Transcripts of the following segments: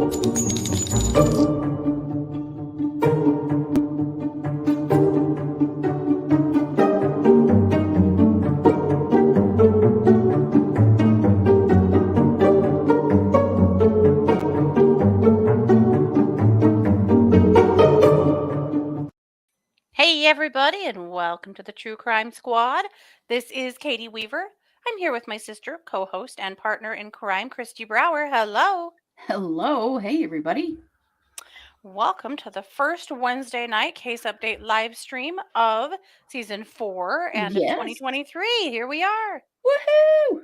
Hey, everybody, and welcome to the True Crime Squad. This is Katie Weaver. I'm here with my sister, co host, and partner in crime, Kristi Brower. Hello. Hello. Hey, everybody. Welcome to the first Wednesday night case update live stream of season 4 and Yes. 2023. Here we are. Woohoo!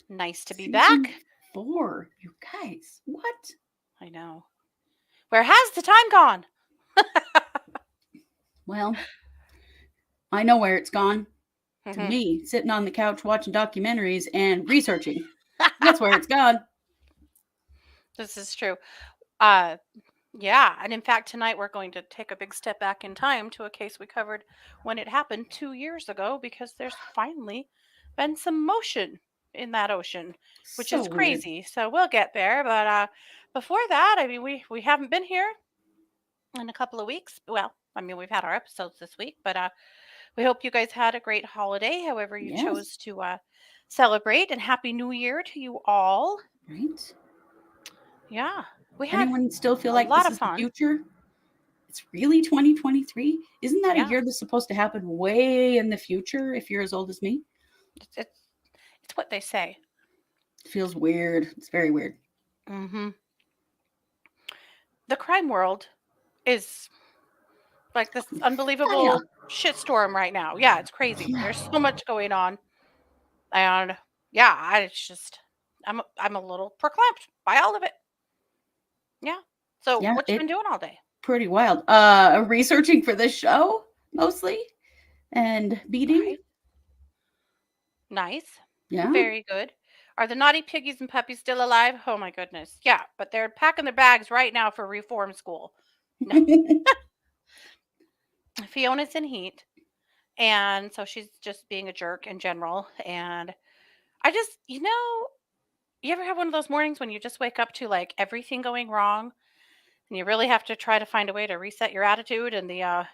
Nice to be Season back. 4. You guys, what? I know. Where has the time gone? Well, I know where it's gone. To me, sitting on the couch watching documentaries and researching. That's where it's gone. This is true. Yeah, and in fact, tonight we're going to take a big step back in time to a case we covered when it happened 2 years ago, because there's finally been some motion in that ocean, which So is weird. crazy. So we'll get there, but before that, I mean, we haven't been here in a couple of weeks. Well, I mean, we've had our episodes this week, but we hope you guys had a great holiday, however you Yes. chose to celebrate, and Happy New Year to you all. Right? Yeah, we had Anyone still feel a like lot this of is the fun. future? It's really 2023? Isn't that Yeah. a year that's supposed to happen way in the future if you're as old as me? It's what they say. It feels weird. It's very weird. Mm-hmm. The crime world is like this unbelievable shitstorm right now. Yeah, it's crazy. Yeah. There's so much going on, and yeah, it's just I'm a little proclaimed by all of it. Yeah. So Yeah, what you been doing all day? Pretty wild. Researching for this show mostly, and beating. Right. Nice. Yeah. Very good. Are the naughty piggies and puppies still alive? Oh my goodness. Yeah, but they're packing their bags right now for reform school. No. Fiona's in heat, and so she's just being a jerk in general. And I just, you ever have one of those mornings when you just wake up to like everything going wrong, and you really have to try to find a way to reset your attitude and the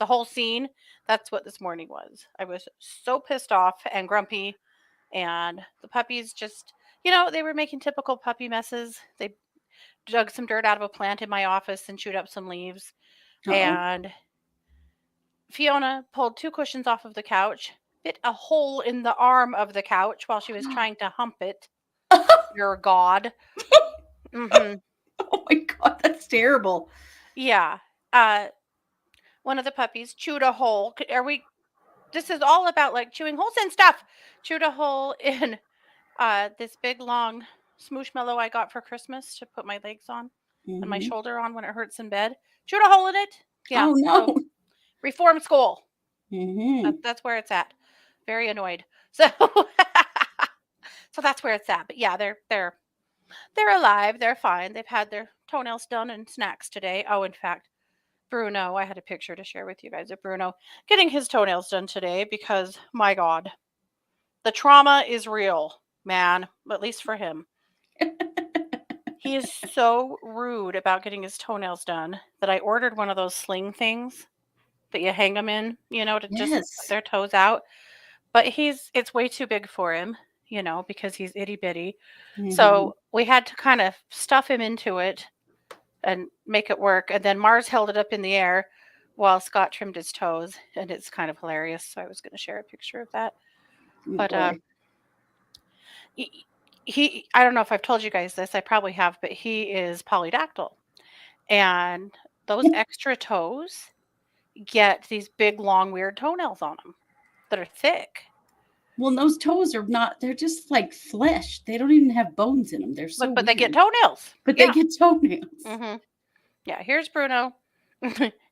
whole scene? That's what this morning was. I was so pissed off and grumpy, and the puppies just, they were making typical puppy messes. They dug some dirt out of a plant in my office and chewed up some leaves. Uh-oh. And Fiona pulled 2 cushions off of the couch, bit a hole in the arm of the couch while she was trying to hump it. Your God. Mm-hmm. Oh my God, that's terrible. Yeah. One of the puppies chewed a hole. This is all about like chewing holes and stuff. Chewed a hole in this big long smooshmallow I got for Christmas to put my legs on and my shoulder on when it hurts in bed. Chewed a hole in it. Yeah. Oh no. So, reform school. Mm-hmm. That's where it's at. Very annoyed. So so that's where it's at. But yeah, they're alive. They're fine. They've had their toenails done and snacks today. Oh, in fact, Bruno, I had a picture to share with you guys of Bruno getting his toenails done today, because my God, the trauma is real, man, at least for him. He is so rude about getting his toenails done that I ordered one of those sling things that you hang them in, to just put their toes out. But it's way too big for him, because he's itty bitty. Mm-hmm. So we had to kind of stuff him into it and make it work. And then Mars held it up in the air while Scott trimmed his toes, and it's kind of hilarious. So I was going to share a picture of that. But he I don't know if I've told you guys this. I probably have, but he is polydactyl, and those extra toes get these big, long, weird toenails on them that are thick. Well, those toes are not, they're just like flesh. They don't even have bones in them. They're so But they get toenails. But they get toenails. Mm-hmm. Yeah, here's Bruno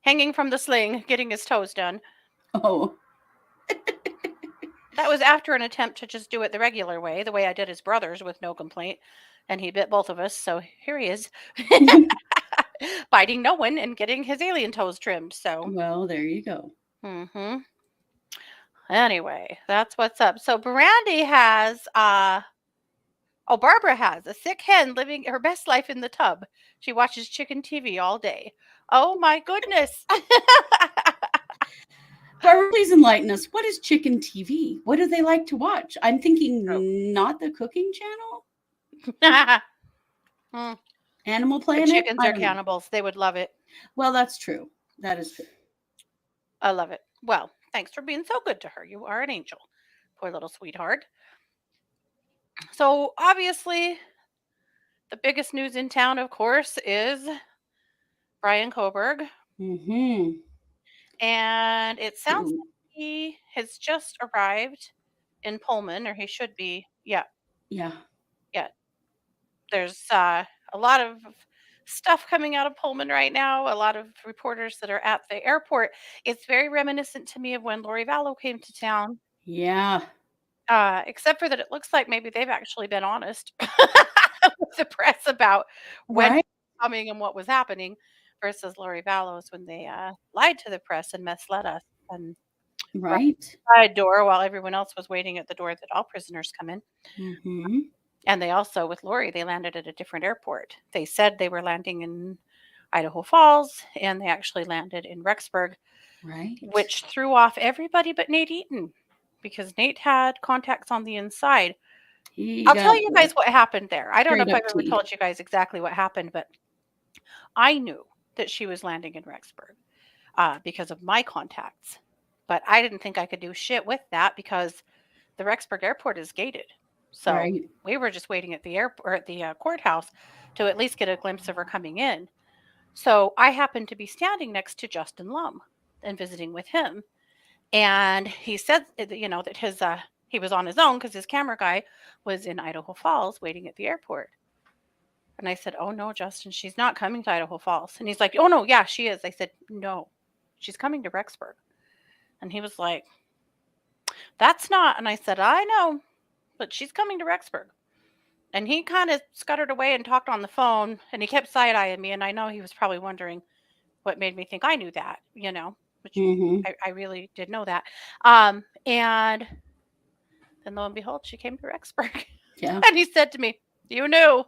hanging from the sling, getting his toes done. Oh. That was after an attempt to just do it the regular way, the way I did his brothers with no complaint. And he bit both of us. So here he is, biting no one and getting his alien toes trimmed. So, well, there you go. Mm-hmm. Anyway, that's what's up. So Brandy has Oh, Barbara has a sick hen living her best life in the tub. She watches chicken TV all day. Oh my goodness. Barbara, please enlighten us. What is chicken TV? What do they like to watch? I'm Oh. thinking not the cooking channel. Mm, Animal the Planet? chickens I are don't know. cannibals. They would love it. Well, that's true. That is true. I love it. Well, thanks for being so good to her. You are an angel. Poor little sweetheart. So, obviously, the biggest news in town, of course, is Brian Kohberg. Mm-hmm. And it sounds Ooh, like he has just arrived in Pullman, or he should be. Yeah, yeah. yeah. There's a lot of stuff coming out of Pullman right now, a lot of reporters that are at the airport. It's very reminiscent to me of when Lori Vallow came to town, Yeah. except for that it looks like maybe they've actually been honest with the press about when he Right. was coming and what was happening versus Lori Vallow's when they lied to the press and misled us and brought Right. the side door while everyone else was waiting at the door that all prisoners come in. Mm-hmm. And they also, with Lori, they landed at a different airport. They said they were landing in Idaho Falls, and they actually landed in Rexburg, Right. which threw off everybody but Nate Eaton because Nate had contacts on the inside. He I'll tell got you the guys what happened there. I don't know straight if up I've ever tea. told you guys exactly what happened, but I knew that she was landing in Rexburg because of my contacts. But I didn't think I could do shit with that because the Rexburg airport is gated. So Right. we were just waiting at the airport, at the courthouse, to at least get a glimpse of her coming in. So I happened to be standing next to Justin Lum and visiting with him, and he said, that his he was on his own because his camera guy was in Idaho Falls waiting at the airport. And I said, "Oh no, Justin, she's not coming to Idaho Falls." And he's like, "Oh no, yeah, she is." I said, "No, she's coming to Rexburg." And he was like, "That's not." And I said, "I know, but she's coming to Rexburg." And he kind of scuttered away and talked on the phone, and he kept side eyeing me. And I know he was probably wondering what made me think I knew that, which Mm-hmm. I really did know that. And then lo and behold, she came to Rexburg. Yeah. And he said to me, "You knew."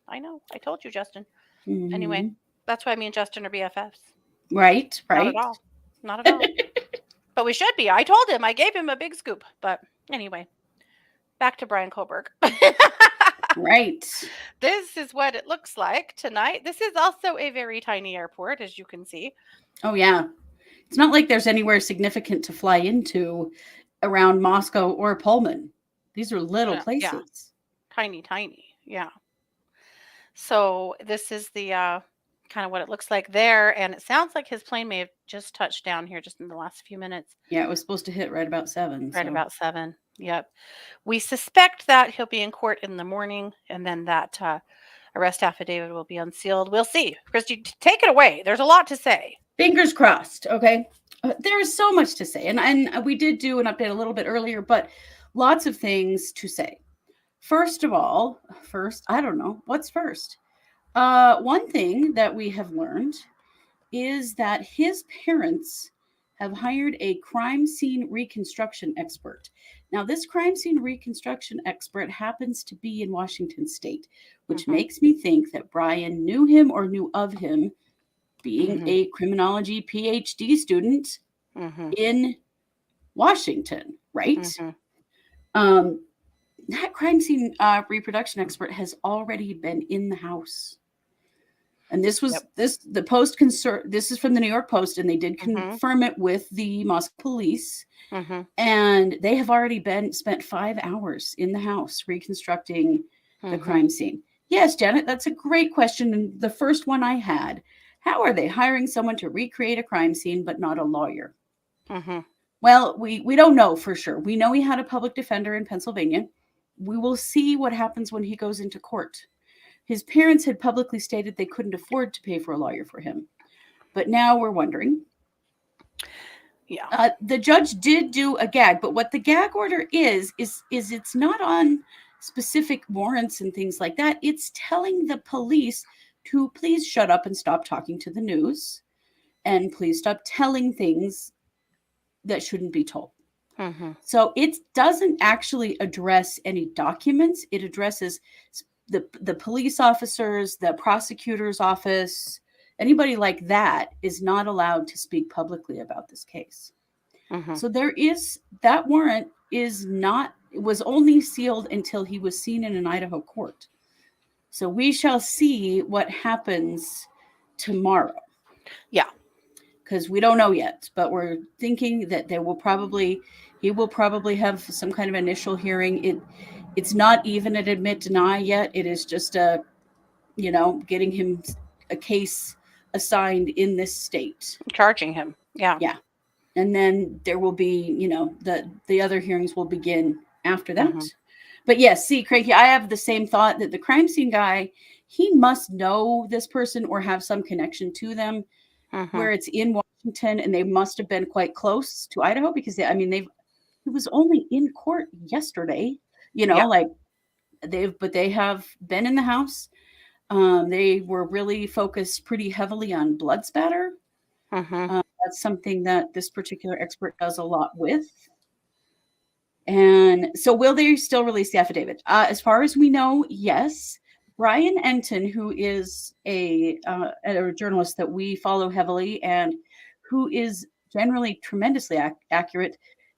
I know. I told you, Justin. Anyway, Mm-hmm. that's why me and Justin are BFFs. Right. Not at Right. all. Not at all. But we should be. I told him. I gave him a big scoop. But anyway, back to Brian Kohberg. Right. This is what it looks like tonight. This is also a very tiny airport, as you can see. Oh yeah. It's not like there's anywhere significant to fly into around Moscow or Pullman. These are little Yeah, places. tiny, tiny. Yeah. So this is the kind of what it looks like there. And it sounds like his plane may have just touched down here just in the last few minutes, Yeah, it was supposed to hit right about 7. right So about 7. Yep. We suspect that he'll be in court in the morning and then that arrest affidavit will be unsealed. We'll see. Kristi, take it away. There's a lot to say. fingers crossed. Okay. There is so much to say. And we did do an update a little bit earlier, but lots of things to say. First of all, I don't know. What's first? One thing that we have learned is that his parents have hired a crime scene reconstruction expert. Now, this crime scene reconstruction expert happens to be in Washington State, which makes me think that Brian knew him or knew of him being a criminology PhD student in Washington, right? That crime scene reproduction expert has already been in the house. And this was the Post concern. This is from the New York Post, and they did confirm it with the Moscow police. And they have already spent 5 hours in the house reconstructing the crime scene. Yes, Janet, that's a great question. And the first one I had: how are they hiring someone to recreate a crime scene but not a lawyer? Well, we don't know for sure. We know he had a public defender in Pennsylvania. We will see what happens when he goes into court. His parents had publicly stated they couldn't afford to pay for a lawyer for him. But now we're wondering. Yeah. The judge did do a gag, but what the gag order is it's not on specific warrants and things like that. It's telling the police to please shut up and stop talking to the news, and please stop telling things that shouldn't be told. Mm-hmm. So it doesn't actually address any documents. It addresses the police officers, the prosecutor's office, anybody like that is not allowed to speak publicly about this case. Mm-hmm. So there is that warrant is not, it was only sealed until he was seen in an Idaho court. So we shall see what happens tomorrow. Yeah. Because we don't know yet, but we're thinking that he will probably have some kind of initial hearing. It's not even an admit deny yet. It is just getting him a case assigned in this state. Charging him. Yeah. Yeah. And then there will be, the other hearings will begin after that. Mm-hmm. But yes, see, Cranky, I have the same thought that the crime scene guy, he must know this person or have some connection to them, where it's in Washington, and they must have been quite close to Idaho because he was only in court yesterday, but they have been in the house. They were really focused pretty heavily on blood spatter. That's something that this particular expert does a lot with. And so will they still release the affidavit? As far as we know, yes. Brian Enton, who is a journalist that we follow heavily and who is generally tremendously accurate,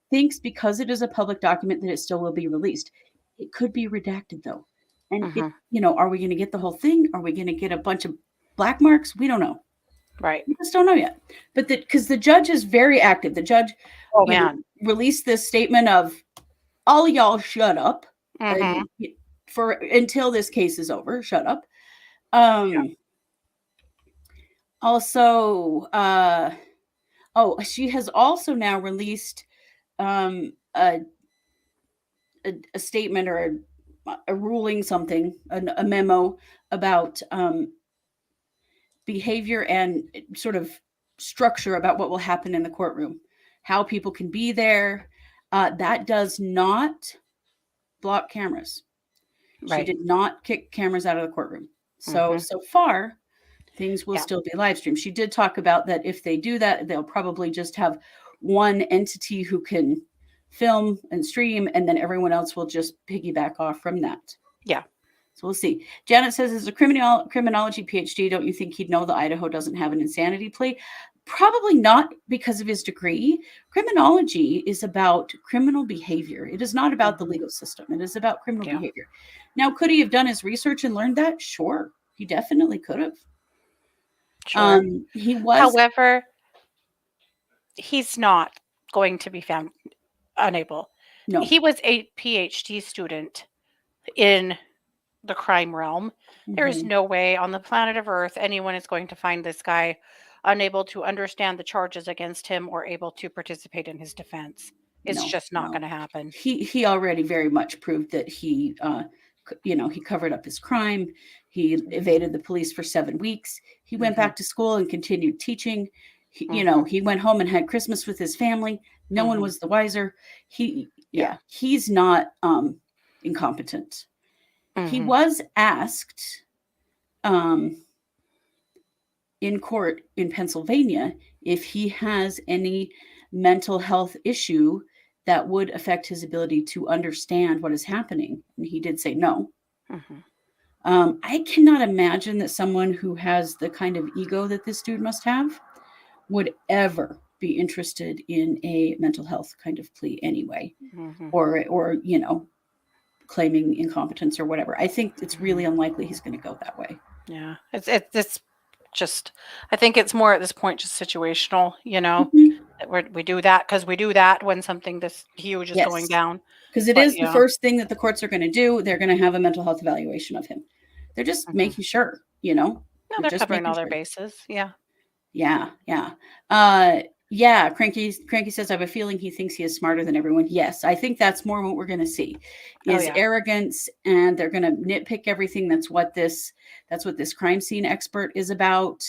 thinks because it is a public document that it still will be released. It could be redacted, though. And, are we going to get the whole thing? Are we going to get a bunch of black marks? We don't know. Right. We just don't know yet. But because the judge is very active. The judge released this statement of, all y'all shut up until this case is over. Shut up. Also, she has also now released a statement or a ruling, something, a memo about behavior and sort of structure about what will happen in the courtroom, how people can be there. That does not block cameras. Right. She did not kick cameras out of the courtroom. So far, things will still be live streamed. She did talk about that if they do that, they'll probably just have one entity who can film and stream, and then everyone else will just piggyback off from that. Yeah. So we'll see. Janet says, as a criminology PhD, don't you think he'd know that Idaho doesn't have an insanity plea? Probably not because of his degree. Criminology is about criminal behavior. It is not about the legal system. It is about criminal behavior. Now, could he have done his research and learned that? Sure. He definitely could have. Sure. He was. However, he's not going to be found unable. No. He was a PhD student in the crime realm. There is no way on the planet of Earth anyone is going to find this guy unable to understand the charges against him or able to participate in his defense. It's just not going to happen. He already very much proved that he covered up his crime. He evaded the police for 7 weeks. He went back to school and continued teaching. He went home and had Christmas with his family. No one was the wiser. He's not incompetent. He was asked in court in Pennsylvania if he has any mental health issue that would affect his ability to understand what is happening. And he did say no. I cannot imagine that someone who has the kind of ego that this dude must have would ever be interested in a mental health kind of plea anyway, or claiming incompetence or whatever. I think it's really unlikely he's going to go that way. Yeah, it's just, I think it's more at this point just situational, we do that because we do that when something this huge is going down. Because it is the first thing that the courts are going to do. They're going to have a mental health evaluation of him. They're just making sure, No, they're just covering all their bases. Yeah. Cranky says, I have a feeling he thinks he is smarter than everyone. Yes, I think that's more what we're going to see is arrogance, and they're going to nitpick everything. That's what this crime scene expert is about.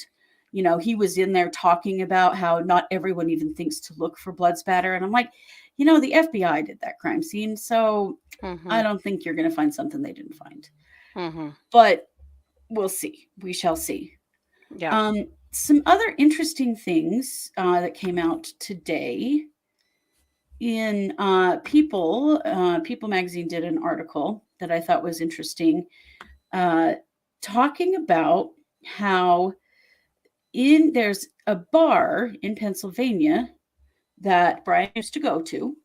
He was in there talking about how not everyone even thinks to look for blood spatter. And I'm like, the FBI did that crime scene. So I don't think you're going to find something they didn't find. But we'll see. We shall see. Yeah. Some other interesting things that came out today in People magazine did an article that I thought was interesting, talking about how there's a bar in Pennsylvania that Brian used to go to,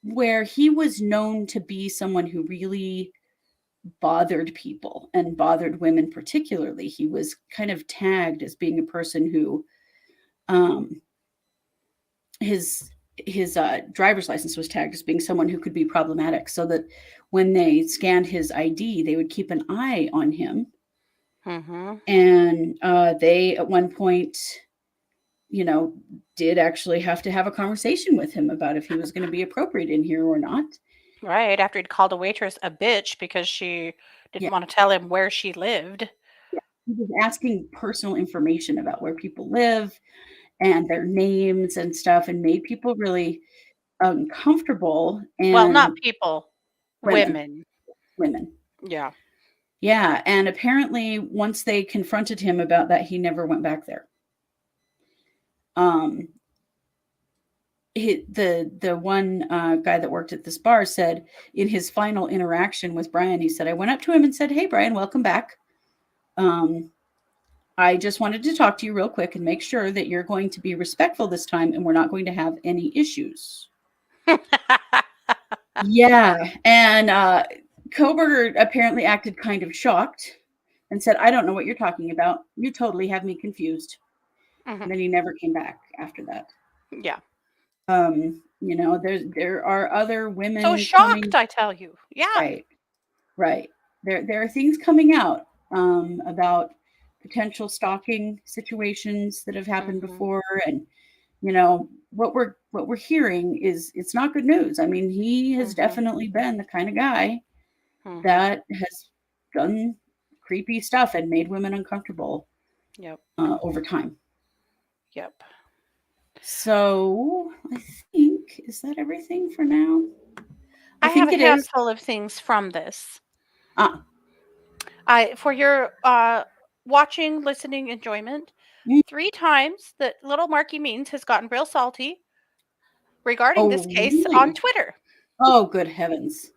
where he was known to be someone who really bothered people and bothered women particularly. He was kind of tagged as being a person who his driver's license was tagged as being someone who could be problematic, so that when they scanned his ID, they would keep an eye on him. And they at one point, did actually have to have a conversation with him about if he was going to be appropriate in here or not. Right, after he'd called a waitress a bitch because she didn't want to tell him where she lived. Yeah. He was asking personal information about where people live and their names and stuff, and made people really uncomfortable. And well, not people, women. Yeah. Yeah, and apparently once they confronted him about that, he never went back there. The one guy that worked at this bar said in his final interaction with Brian, he said, I went up to him and said, hey, Brian, welcome back. I just wanted to talk to you real quick and make sure that you're going to be respectful this time and we're not going to have any issues. Yeah. And Kohberger apparently acted kind of shocked and said, I don't know what you're talking about. You totally have me confused. And then he never came back after that. Yeah. There are other women. So shocked, I tell you. Yeah. Right. There are things coming out about potential stalking situations that have happened before, and what we're hearing is it's not good news. I mean, he has definitely been the kind of guy that has done creepy stuff and made women uncomfortable. Yep. Over time. Yep. So I think, is that everything for now? I have a handful of things from this. For your watching, listening enjoyment, 3 times that little Marky Means has gotten real salty regarding this case on Twitter. Oh, good heavens.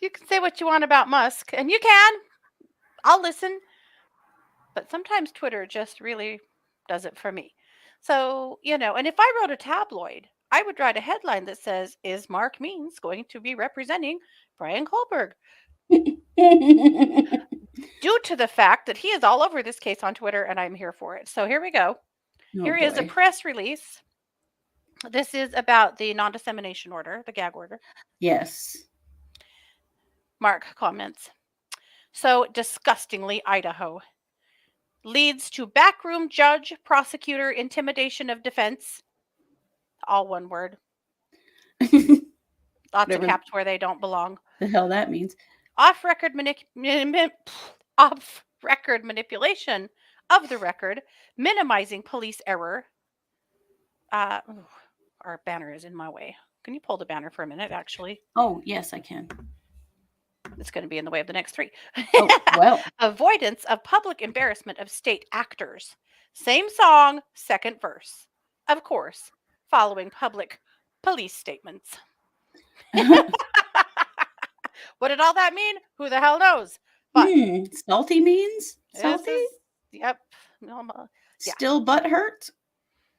You can say what you want about Musk, and you can. I'll listen. But sometimes Twitter just really does it for me. So, and if I wrote a tabloid, I would write a headline that says, is Mark Means going to be representing Brian Kohberger? Due to the fact that he is all over this case on Twitter, and I'm here for it. So here we go. Here is a press release. This is about the non-dissemination order, the gag order. Yes. Mark comments, so disgustingly Idaho. Leads to backroom judge, prosecutor, intimidation of defense. All one word. Lots of caps where they don't belong. The hell that means. Off-record manipulation of the record, minimizing police error. Our banner is in my way. Can you pull the banner for a minute, actually? Oh, yes, I can. It's going to be in the way of the next 3. Oh, well. Avoidance of public embarrassment of state actors. Same song, second verse. Of course, following public police statements. What did all that mean? Who the hell knows? But salty means? Salty? Yep. Still butt hurt?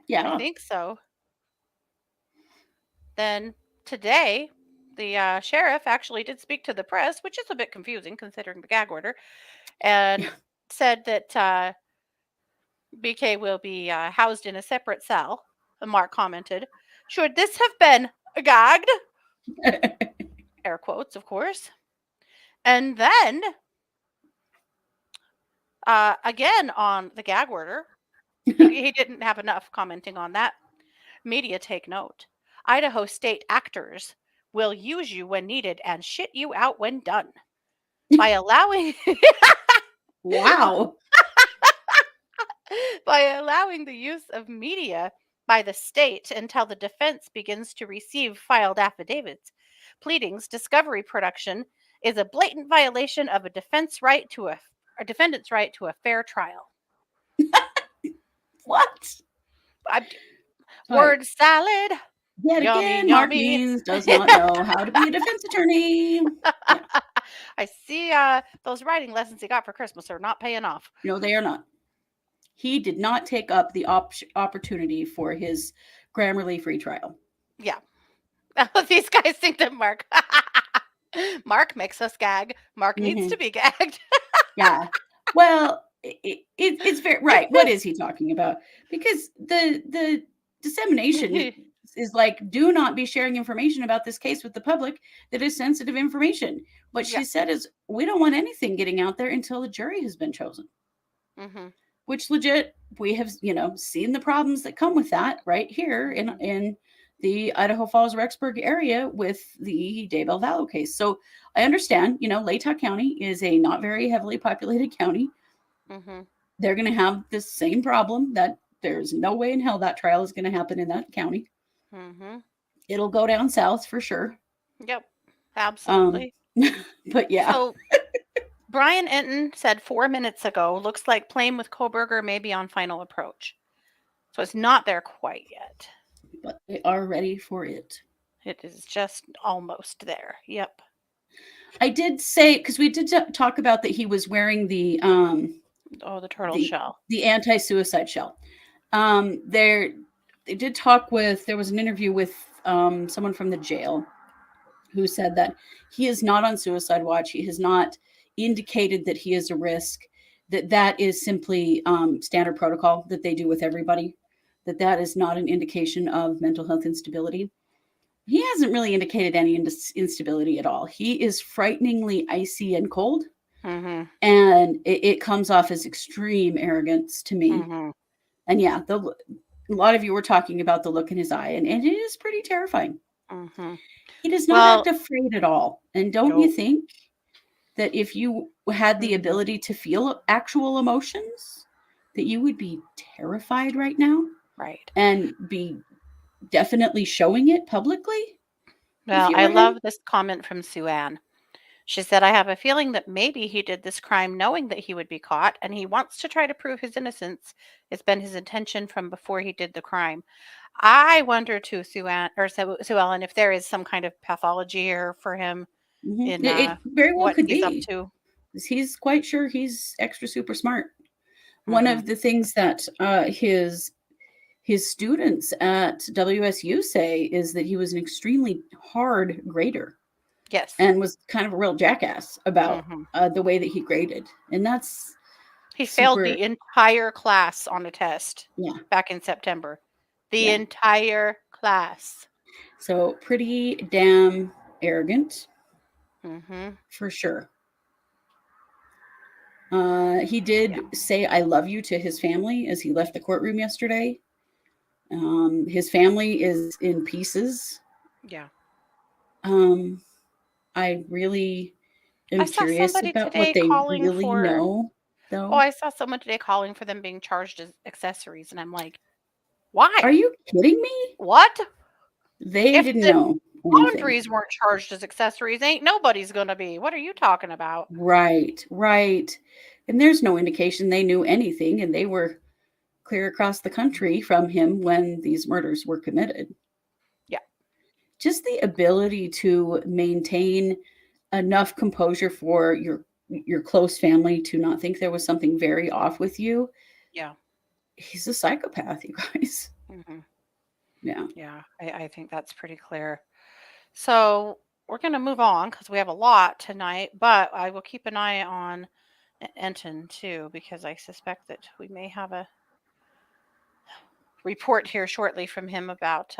Yeah. I think so. Then today, the sheriff actually did speak to the press, which is a bit confusing considering the gag order, and said that BK will be housed in a separate cell. And Mark commented, should this have been gagged? Air quotes, of course. And then, again on the gag order, he didn't have enough commenting on that. Media take note. Idaho state actors will use you when needed and shit you out when done. By allowing... Wow. By allowing the use of media by the state until the defense begins to receive filed affidavits, pleadings, discovery production is a blatant violation of a defendant's right to a fair trial. What? Word salad. Yet Yummy, again, Mark yummy. Means does not know how to be a defense attorney. Yeah. I see those writing lessons he got for Christmas are not paying off. No, they are not. He did not take up the opportunity for his Grammarly free trial. Yeah. These guys think that Mark makes us gag. Mark needs to be gagged. Yeah. Well, it's very right. What is he talking about? Because the dissemination is like, do not be sharing information about this case with the public that is sensitive information. What she said is, we don't want anything getting out there until the jury has been chosen. Mm-hmm. Which legit, we have seen the problems that come with that right here in the Idaho Falls Rexburg area with the Daybell Vallow case. So I understand, Latah County is a not very heavily populated county. Mm-hmm. They're going to have the same problem that there's no way in hell that trial is going to happen in that county. Mm-hmm. It'll go down south for sure. Yep, absolutely. But yeah. So Brian Enton said 4 minutes ago, looks like playing with Kohberger may be on final approach. So it's not there quite yet. But they are ready for it. It is just almost there. Yep. I did say, because we did talk about that he was wearing the the turtle shell, the anti-suicide shell. They did talk with, there was an interview with someone from the jail who said that he is not on suicide watch. He has not indicated that he is a risk, that is simply standard protocol that they do with everybody, that is not an indication of mental health instability. He hasn't really indicated any instability at all. He is frighteningly icy and cold. Mm-hmm. And it comes off as extreme arrogance to me. Mm-hmm. And yeah, a lot of you were talking about the look in his eye, and it is pretty terrifying. Mm-hmm. He does not act afraid at all. And don't you think that if you had the ability to feel actual emotions, that you would be terrified right now? Right. And be definitely showing it publicly? Well, I love this comment from Sue Ann. She said, I have a feeling that maybe he did this crime knowing that he would be caught, and he wants to try to prove his innocence. It's been his intention from before he did the crime. I wonder too, Sue Ellen, if there is some kind of pathology here for him in it very well what could he's be. up to. He's quite sure he's extra super smart. One of the things that his students at WSU say is that he was an extremely hard grader. Yes. And was kind of a real jackass about the way that he graded. And that's he failed the entire class on a test back in September. The entire class. So pretty damn arrogant. For sure. He did say I love you to his family as he left the courtroom yesterday. His family is in pieces. Yeah. I really am curious about what they really know, though. Oh, I saw someone today calling for them being charged as accessories, and I'm like, why? Are you kidding me? What? They didn't know. Laundries weren't charged as accessories. Ain't nobody's going to be. What are you talking about? Right. And there's no indication they knew anything, and they were clear across the country from him when these murders were committed. Yeah. Just the ability to maintain enough composure for your close family to not think there was something very off with you. Yeah. He's a psychopath, you guys. Yeah. Yeah, I think that's pretty clear. So we're going to move on because we have a lot tonight, but I will keep an eye on Enton too, because I suspect that we may have a report here shortly from him about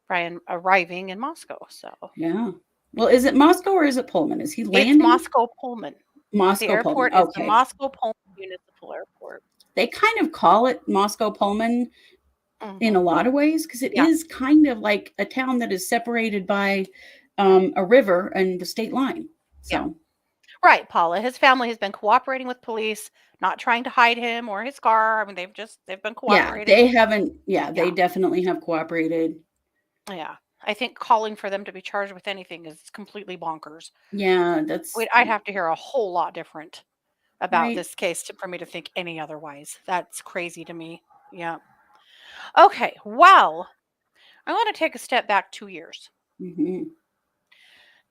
Brian arriving in Moscow. So yeah. Well, is it Moscow or is it Pullman? Is he landing? It's Moscow Pullman. Moscow the airport Pullman. is the Moscow Pullman Municipal Airport. They kind of call it Moscow Pullman in a lot of ways because it is kind of like a town that is separated by a river and the state line. So, right, Paula. His family has been cooperating with police, not trying to hide him or his car. I mean, they've been cooperating. Yeah, they haven't. Yeah, they definitely have cooperated. Yeah. I think calling for them to be charged with anything is completely bonkers. Yeah, I'd have to hear a whole lot different about this case for me to think any otherwise. That's crazy to me. Yeah. Okay. Well, I want to take a step back 2 years. Mm-hmm.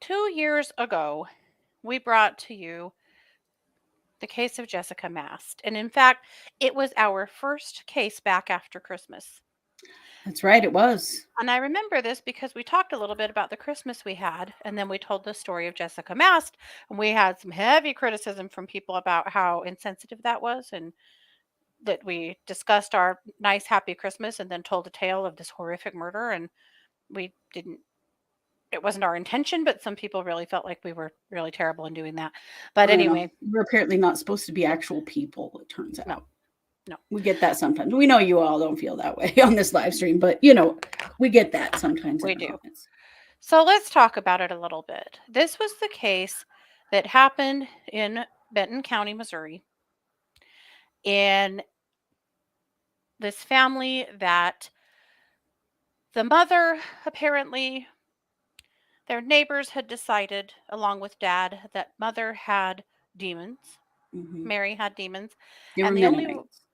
2 years ago, we brought to you the case of Jessica Mast. And in fact, it was our first case back after Christmas. That's right, it was. And I remember this because we talked a little bit about the Christmas we had, and then we told the story of Jessica Mast, and we had some heavy criticism from people about how insensitive that was, and that we discussed our nice, happy Christmas and then told a tale of this horrific murder. And we didn't, it wasn't our intention, but some people really felt like we were really terrible in doing that. But I know. anyway, We're apparently not supposed to be actual people, it turns out. No. We get that sometimes. We know you all don't feel that way on this live stream, but we get that sometimes. We in the do. comments. So let's talk about it a little bit. This was the case that happened in Benton County, Missouri, in this family that the mother, apparently, their neighbors had decided, along with dad, that mother had demons. Mhm. Mary had demons. They were And Mennonites.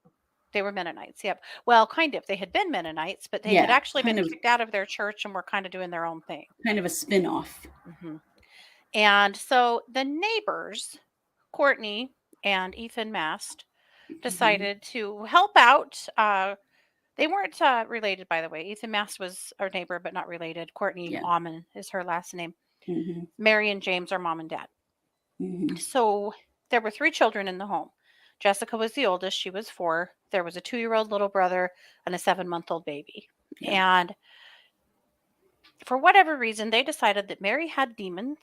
they were Mennonites, yep. Well, kind of. They had been Mennonites, but they had Yeah, actually been kind of kicked out of their church and were kind of doing their own thing. kind of a spin-off. hmm And so the neighbors, Courtney and Ethan Mast, Mhm. decided to help out. They weren't related, by the way. Ethan Mast was our neighbor, but not related. Courtney Yeah. Auman is her last name. Mhm. Mary and James are mom and dad. Mhm. So there were 3 children in the home. Jessica was the oldest. She was 4. There was a 2-year-old little brother and a 7-month-old baby. Yeah. And for whatever reason, they decided that Mary had demons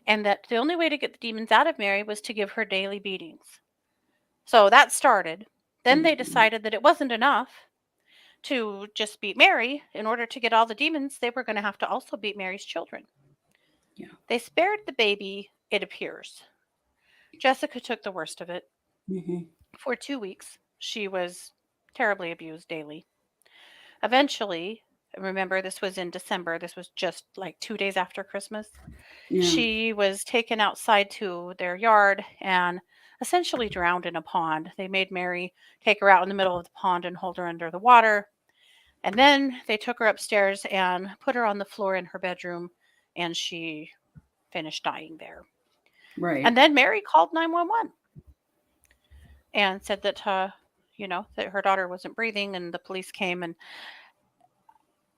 and that the only way to get the demons out of Mary was to give her daily beatings. So that started. Then they Mhm. decided that it wasn't enough to just beat Mary. In order to get all the demons, they were going to have to also beat Mary's children. Yeah. They spared the baby, it appears. Jessica took the worst of it. Mhm. For 2 weeks, she was terribly abused daily. Eventually, remember this was in December, this was just like 2 days after Christmas. Yeah. She was taken outside to their yard and essentially drowned in a pond. They made Mary take her out in the middle of the pond and hold her under the water. And then they took her upstairs and put her on the floor in her bedroom, and she finished dying there. Right. And then Mary called 911 and said that that her daughter wasn't breathing, and the police came. And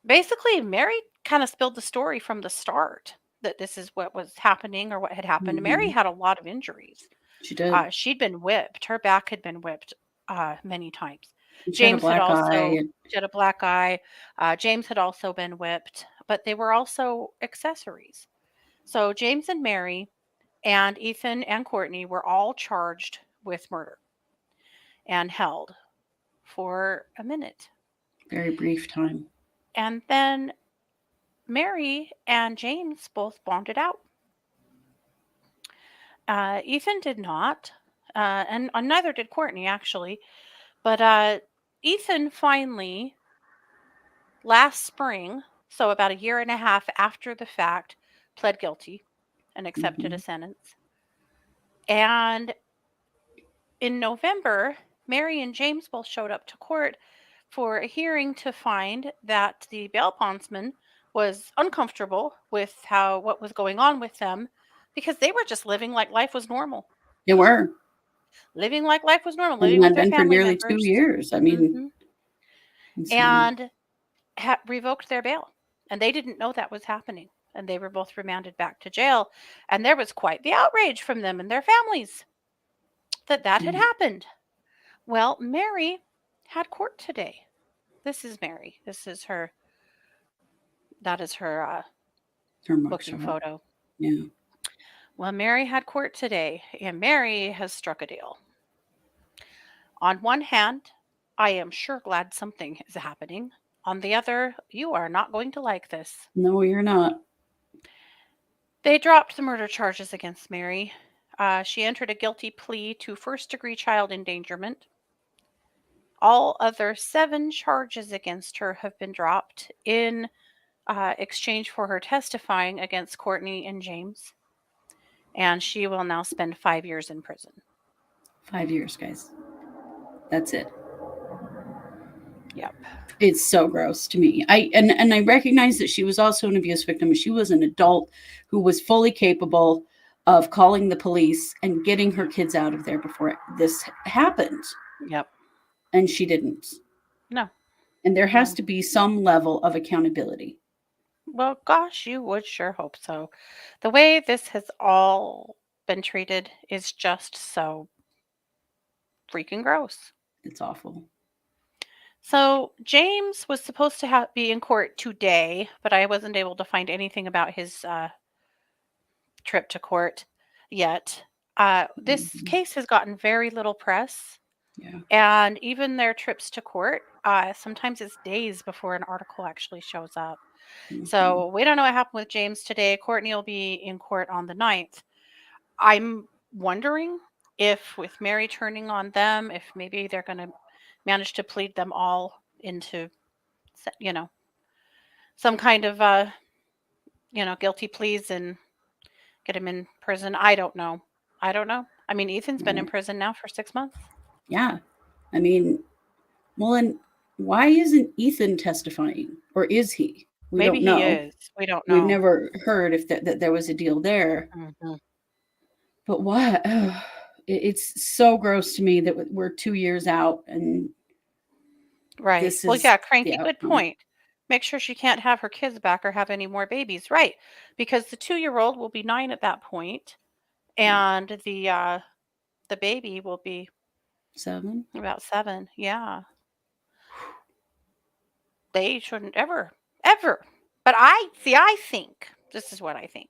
basically Mary kind of spilled the story from the start, that this is what was happening or what had happened. Mary Mhm. had a lot of injuries. She did. She'd been whipped. Her back had been whipped many times. She had a James had black also eye. she had a black eye. James had also been whipped, but they were also accessories. So James and Mary and Ethan and Courtney were all charged with murder and held for a minute. Very brief time. And then Mary and James both bonded out. Ethan did not, and neither did Courtney, actually. But Ethan finally, last spring, so about a year and a half after the fact, pled guilty and accepted a Mhm. sentence. And in November, Mary and James both showed up to court for a hearing to find that the bail bondsman was uncomfortable with what was going on with them, because they were just living like life was normal. They were. Living like life was normal, And living with had their been for family nearly 2 members. years. I mean, hmm insane. And revoked their bail. And they didn't know that was happening. And they were both remanded back to jail. And there was quite the outrage from them and their families that had Yeah. happened. Well, Mary had court today. This is Mary. That is her Her booking mugshot. photo. Yeah. Well, Mary had court today, and Mary has struck a deal. On one hand, I am sure glad something is happening. On the other, you are not going to like this. No, you're not. They dropped the murder charges against Mary. She entered a guilty plea to first-degree child endangerment. All other 7 charges against her have been dropped in exchange for her testifying against Courtney and James. And she will now spend 5 years in prison. 5 years, guys. That's it. Yep. It's so gross to me. I recognize that she was also an abuse victim. She was an adult who was fully capable of calling the police and getting her kids out of there before this happened. Yep. And she didn't. No. And there has No. to be some level of accountability. Well, gosh, you would sure hope so. The way this has all been treated is just so freaking gross. It's awful. So James was supposed to be in court today, but I wasn't able to find anything about his trip to court yet. This case has gotten very little press. Yeah. And even their trips to court, sometimes it's days before an article actually shows up. So we don't know what happened with James today. Courtney will be in court on the 9th. I'm wondering if with Mary turning on them, if maybe they're going to manage to plead them all into, some kind of, guilty pleas and get him in prison. I don't know. I mean, Ethan's been in prison now for 6 months. Yeah. I mean, well, and why isn't Ethan testifying? Or is he? We Maybe don't know. he is. We don't know. We've never heard if that there was a deal there. Mm-hmm. But what? It's so gross to me that we're 2 years out and right. this Well, is yeah, Cranky, good point. Make sure she can't have her kids back or have any more babies. Right. Because the 2-year-old will be 9 at that point, and the baby will be 7. about 7. Yeah. They shouldn't ever. But I think this is what I think.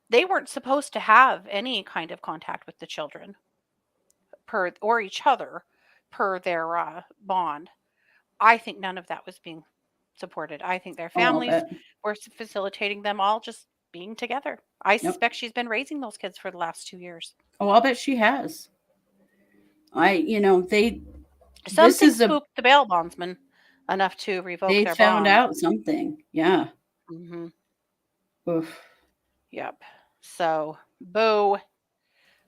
They weren't supposed to have any kind of contact with the children or each other per their bond. I think none of that was being supported. I think their families were facilitating them all just being together. I suspect she's been raising those kids for the last 2 years. Oh, I'll bet she has. Something spooked the bail bondsman enough to revoke their bond. They found out something. Yeah. Mm-hmm. Oof. Yep. So, boo.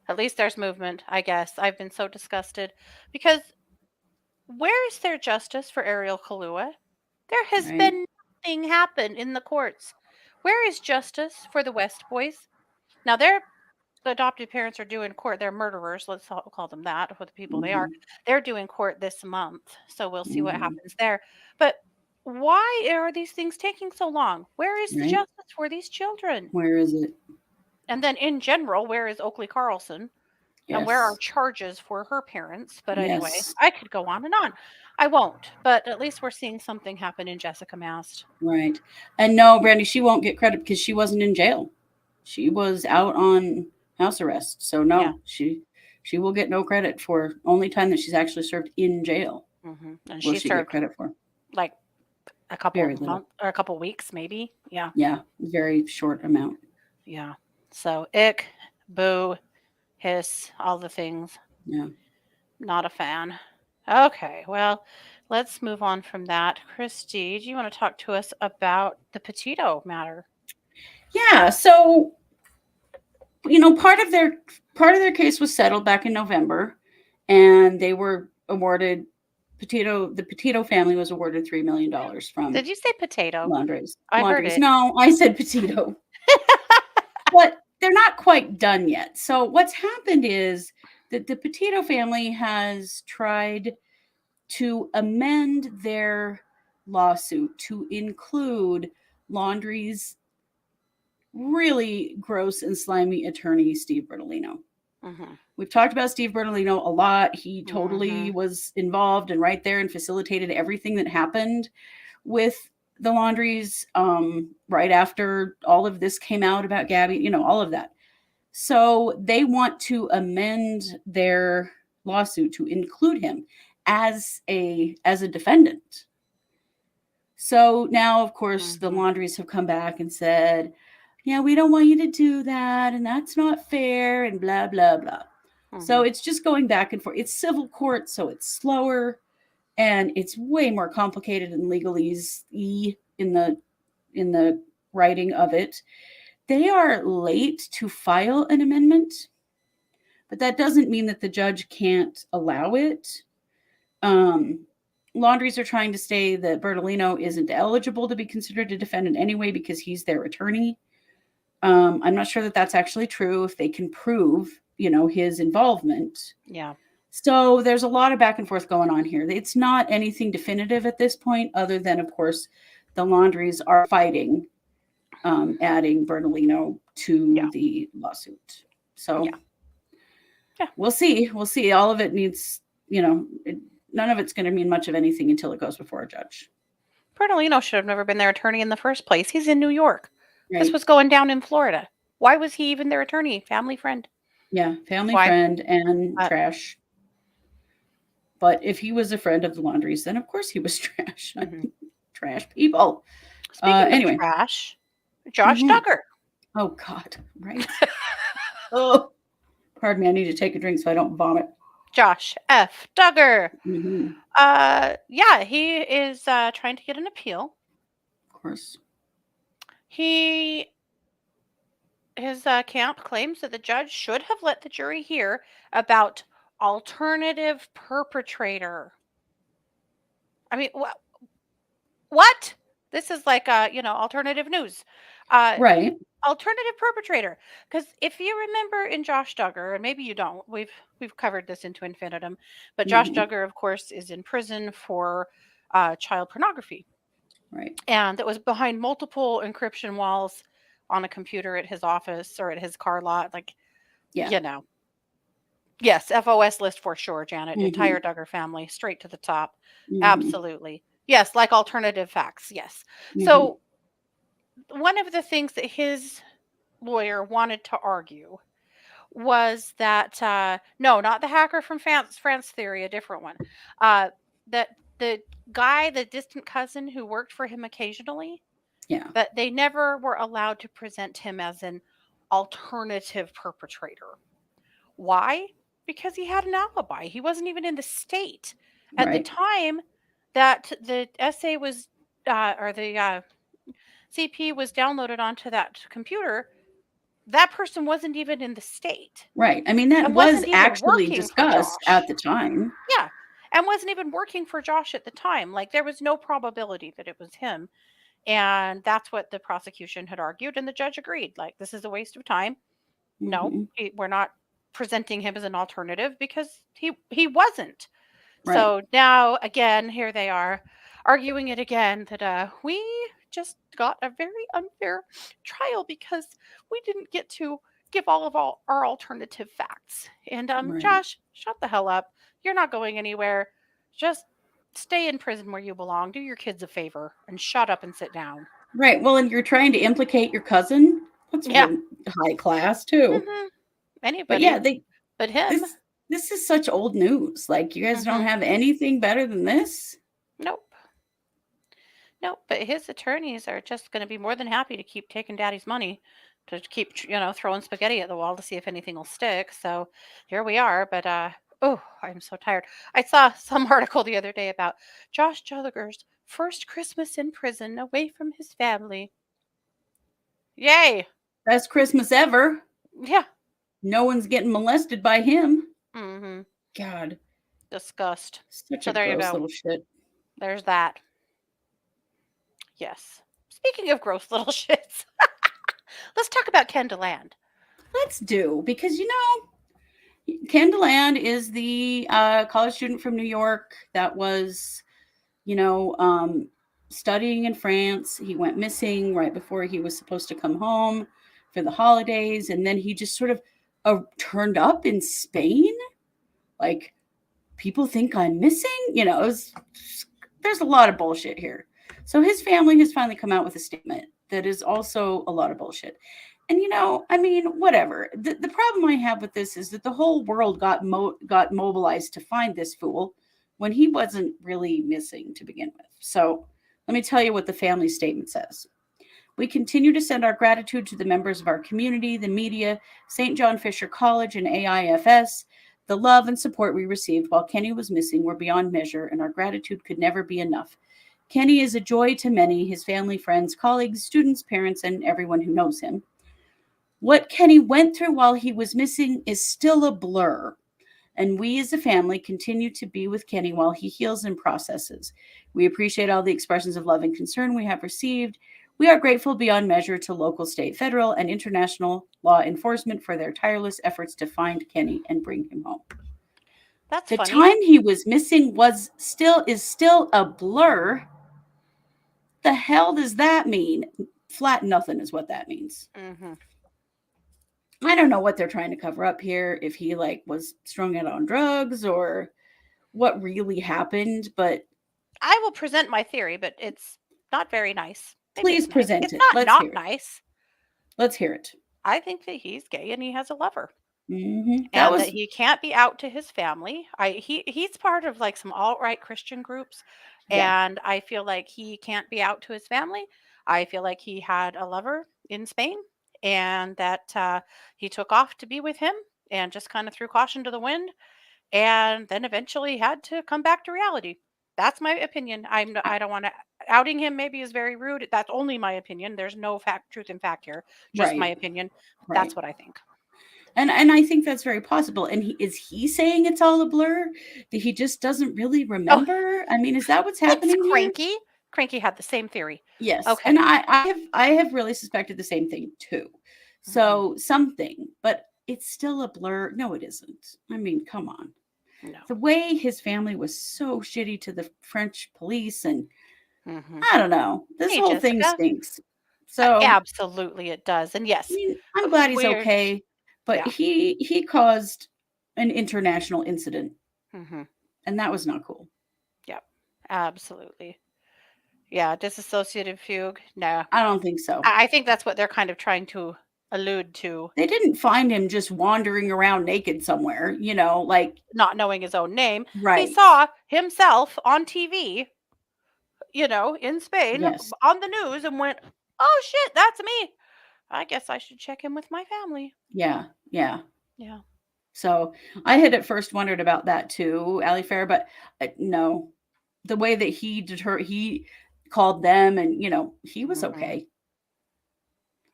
At least there's movement, I guess. I've been so disgusted because where is there justice for Ariel Kalua? There has been nothing happen in the courts. Where is justice for the West boys? Now, the adopted parents are due in court. They're murderers. Let's call them that, for the people they are. They're due in court this month. So we'll see what happens there. But why are these things taking so long? Where is the justice for these children? Where is it? And then in general, where is Oakley Carlson? Yes. And where are charges for her parents? But anyway, I could go on and on. I won't. But at least we're seeing something happen in Jessica Mast. Right. And no, Brandy, she won't get credit because she wasn't in jail. She was out on house arrest. So no, she will get no credit for only time that she's actually served in jail. Mm-hmm. And will she get served credit for like a couple of months or a couple of weeks, maybe. Yeah. Yeah. Very short amount. Yeah. So ick, boo, hiss, all the things. Yeah. Not a fan. Okay. Well, let's move on from that. Kristi, do you want to talk to us about the Petito matter? Yeah. So, part of their case was settled back in November, and they were awarded the Petito family was awarded $3 million from. Did you say potato? Laundries. I heard it. No, I said Petito. But they're not quite done yet. So what's happened is that the Petito family has tried to amend their lawsuit to include Laundrie's really gross and slimy attorney, Steve Bertolino. Mm-hmm. We've talked about Steve Bertolino a lot. He totally was involved and right there and facilitated everything that happened with the Laundries right after all of this came out about Gabby, all of that. So they want to amend their lawsuit to include him as a defendant. So now, of course, the Laundries have come back and said, yeah, we don't want you to do that, and that's not fair, and blah, blah, blah. So it's just going back and forth. It's civil court, so it's slower, and it's way more complicated and legalese in the writing of it. They are late to file an amendment, but that doesn't mean that the judge can't allow it. laundries are trying to say that Bertolino isn't eligible to be considered a defendant anyway because he's their attorney. I'm not sure that that's actually true if they can prove, his involvement. Yeah. So there's a lot of back and forth going on here. It's not anything definitive at this point, other than, of course, the laundries are fighting adding Bertolino to the lawsuit. So we'll see. We'll see. All of it needs, none of it's going to mean much of anything until it goes before a judge. Bertolino should have never been their attorney in the first place. He's in New York. Right. This was going down in Florida. Why was he even their attorney? Family friend. Yeah, friend and trash. But if he was a friend of the laundries, then of course he was trash. Mm-hmm. Trash people. Speaking of trash, Josh Duggar. Oh, God. Right. Oh, pardon me. I need to take a drink so I don't vomit. Josh F. Duggar. Mm-hmm. He is trying to get an appeal. Of course. His camp claims that the judge should have let the jury hear about alternative perpetrator. I mean, what? This is like, alternative news. Right. Alternative perpetrator. Because if you remember in Josh Duggar, and maybe you don't, we've covered this into infinitum, but Josh Duggar, of course, is in prison for child pornography. Right. And that was behind multiple encryption walls on a computer at his office or at his car lot. Yes, FOS list for sure, Janet. Entire Duggar family, straight to the top. Absolutely. Yes, like alternative facts. Yes. So one of the things that his lawyer wanted to argue was that, no, not the hacker from France Theory, a different one, that the guy, the distant cousin who worked for him occasionally, that they never were allowed to present him as an alternative perpetrator. Why? Because he had an alibi. He wasn't even in the state. At the time that the essay was, or the CP was downloaded onto that computer, that person wasn't even in the state. Right. I mean, that was actually discussed at the time. Yeah. And wasn't even working for Josh at the time. Like, there was no probability that it was him. And that's what the prosecution had argued. And the judge agreed. Like, this is a waste of time. No, we're not presenting him as an alternative because he wasn't. Right. So now, again, here they are arguing it again that we just got a very unfair trial because we didn't get to give all of our alternative facts. And Josh, shut the hell up. You're not going anywhere. Just stay in prison where you belong. Do your kids a favor and shut up and sit down. Right. Well, and you're trying to implicate your cousin. That's really high class too. Anybody. But him. This is such old news. Like, you guys don't have anything better than this? Nope. But his attorneys are just going to be more than happy to keep taking daddy's money, to keep, throwing spaghetti at the wall to see if anything will stick. So here we are. But, I'm so tired. I saw some article the other day about Josh Duggar's first Christmas in prison away from his family. Yay. Best Christmas ever. Yeah. No one's getting molested by him. God. Disgust. Such a gross little shit. There's that. Yes. Speaking of gross little shits, let's talk about Ken Deland. Let's do, because, Ken Deland is the college student from New York that was, studying in France. He went missing right before he was supposed to come home for the holidays. And then he just sort of turned up in Spain. Like, people think I'm missing. There's a lot of bullshit here. So his family has finally come out with a statement that is also a lot of bullshit. And, whatever. The problem I have with this is that the whole world got mobilized to find this fool when he wasn't really missing to begin with. So let me tell you what the family statement says. We continue to send our gratitude to the members of our community, the media, St. John Fisher College, and AIFS. The love and support we received while Kenny was missing were beyond measure, and our gratitude could never be enough. Kenny is a joy to many, his family, friends, colleagues, students, parents, and everyone who knows him. What Kenny went through while he was missing is still a blur. and we as a family continue to be with Kenny while he heals and processes. We appreciate all the expressions of love and concern we have received. We are grateful beyond measure to local, state, federal, and international law enforcement for their tireless efforts to find Kenny and bring him home. That's The funny. time he was missing is still a blur. The hell does that mean? Flat nothing is what that means. Mm-hmm. I don't know what they're trying to cover up here, if he like was strung out on drugs or what really happened, but I will present my theory, but it's not very nice. Maybe please it's nice. present It's it. not Let's not hear it. nice. Let's hear it. I think that he's gay and he has a lover. That And was that he can't be out to his family. He's part of like some alt-right Christian groups, yeah, and I feel like he can't be out to his family. I feel like he had a lover in Spain, and that he took off to be with him, and just kind of threw caution to the wind, and then eventually had to come back to reality. That's my opinion. I don't want to outing him. Maybe is very rude. That's only my opinion. There's no truth in fact here. Just my right, opinion. right. That's what I think. And I think that's very possible. And is he saying it's all a blur? That he just doesn't really Oh, remember? I mean, is that what's it's happening here? Cranky. Cranky had the same theory. Yes. Okay. And I have really suspected the same thing too. So something, but it's still a blur. No, it isn't. I mean, come on. No. The way his family was so shitty to the French police, and Mm-hmm. I don't know. This Hey, whole thing Jessica. stinks. So Absolutely, it does. And I yes, mean, I'm glad he's we're okay, but yeah. he caused an international incident, Mm-hmm. and that was not cool. Yep. Absolutely. Yeah. Dissociative fugue. No. I don't think so. I think that's what they're kind of trying to allude to. They didn't find him just wandering around naked somewhere, like Not knowing his own name. He right. saw himself on TV, in Spain Yes. on the news and went, "Oh shit, that's me. I guess I should check in with my family." Yeah. Yeah. Yeah. So I had at first wondered about that too, Ali Fair, but no, the way that he called them, and he was Mm-hmm. okay,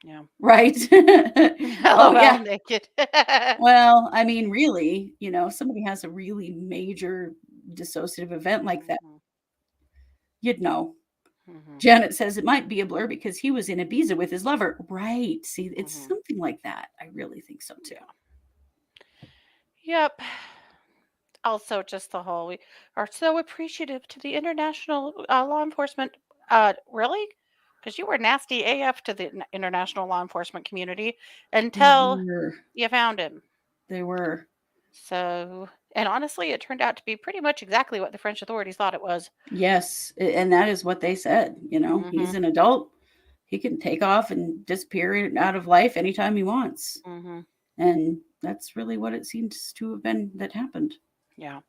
Yeah. right? Oh LOL yeah. naked. Well, I mean, really, somebody has a really major dissociative event like that, you'd know. Mm-hmm. Janet says it might be a blur because he was in Ibiza with his lover. Right. See, it's something like that. I really think so too. Yep. Also, just the whole, we are so appreciative to the international law enforcement. Really? Because you were nasty AF to the international law enforcement community They until were. you found him. They were. So, and honestly, it turned out to be pretty much exactly what the French authorities thought it was. Yes. And that is what they said. Mm-hmm. He's an adult. He can take off and disappear out of life anytime he wants. Mm-hmm. And that's really what it seems to have been that happened. Yeah.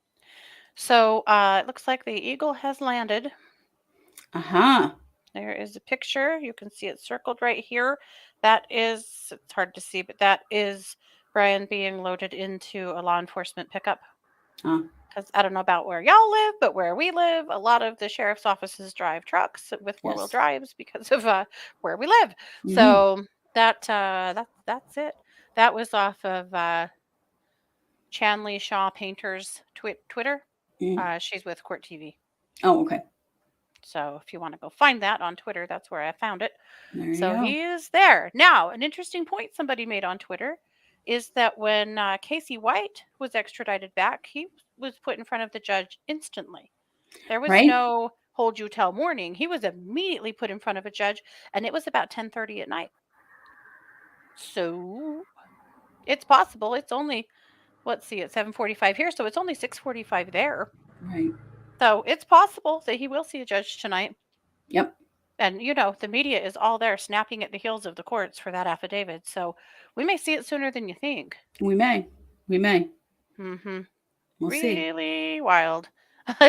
So it looks like the eagle has landed. Uh-huh. There is a picture. You can see it circled right here. That is, it's hard to see, but that is Brian being loaded into a law enforcement pickup. Because I don't know about where y'all live, but where we live, a lot of the sheriff's offices drive trucks with four-wheel drives because of where we live. Mhm. So that's it. That was off of Chanley Shaw Painter's Twitter. She's with Court TV. Oh, okay. So if you want to go find that on Twitter, that's where I found it. There So you go. he is there. Now, an interesting point somebody made on Twitter is that when Casey White was extradited back, he was put in front of the judge instantly. There was Right? no hold you till morning. He was immediately put in front of a judge, and it was about 10:30 at night. So it's possible. It's only, let's see, it's 7:45 here, so it's only 6:45 there. Right. So it's possible that he will see a judge tonight. Yep. And, the media is all there snapping at the heels of the courts for that affidavit. So we may see it sooner than you think. We may. Mm-hmm. We'll see. Really wild.